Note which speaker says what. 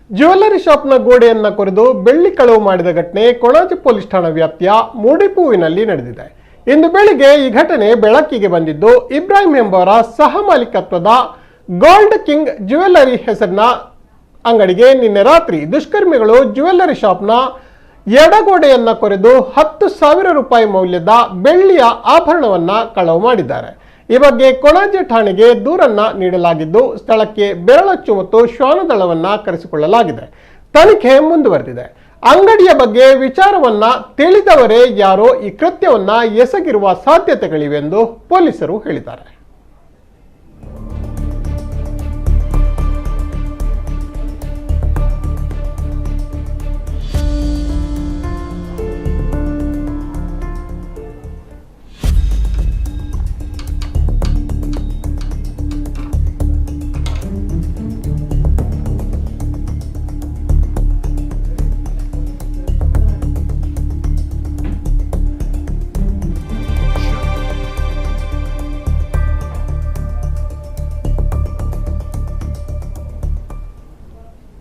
Speaker 1: Jewellery ಶಾಪ್ನ ಗೋಡೆಯನ್ನ ಕೊರೆದು ಬೆಳ್ಳಿ ಕಳವು ಮಾಡಿದ ಘಟನೆ ಕೊಣಾಜೆ ಪೊಲೀಸ್ ಠಾಣಾ ವ್ಯಾಪ್ತಿಯ ಮೂಡಿಪೂವಿನಲ್ಲಿ ನಡೆದಿದೆ. ಇಂದು ಬೆಳಿಗ್ಗೆ ಈ ಘಟನೆ ಬೆಳಕಿಗೆ ಬಂದಿದ್ದು, ಇಬ್ರಾಹಿಂ ಎಂಬವರ ಸಹ ಮಾಲೀಕತ್ವದ ಗೋಲ್ಡ್ ಕಿಂಗ್ ಜ್ಯುವೆಲ್ಲರಿ ಹೆಸರಿನ ಅಂಗಡಿಗೆ ನಿನ್ನೆ ರಾತ್ರಿ ದುಷ್ಕರ್ಮಿಗಳು ಜ್ಯುವೆಲ್ಲರಿ ಶಾಪ್ನ ಎಡಗೋಡೆಯನ್ನ ಕೊರೆದು 10,000 ರೂಪಾಯಿ ಮೌಲ್ಯದ ಬೆಳ್ಳಿಯ ಆಭರಣವನ್ನ ಕಳವು ಮಾಡಿದ್ದಾರೆ. ಈ ಬಗ್ಗೆ ಕೊಣಾಜೆ ಠಾಣೆಗೆ ದೂರನ್ನ ನೀಡಲಾಗಿದ್ದು, ಸ್ಥಳಕ್ಕೆ ಬೆರಳಚ್ಚು ಮತ್ತು ಶ್ವಾನದಳವನ್ನ ಕರೆಸಿಕೊಳ್ಳಲಾಗಿದೆ. ತನಿಖೆ ಮುಂದುವರೆದಿದೆ. ಅಂಗಡಿಯ ಬಗ್ಗೆ ವಿಚಾರವನ್ನ ತಿಳಿದವರೇ ಯಾರೋ ಈ ಕೃತ್ಯವನ್ನ ಎಸಗಿರುವ ಸಾಧ್ಯತೆಗಳಿವೆ ಎಂದು ಪೊಲೀಸರು ಹೇಳಿದ್ದಾರೆ.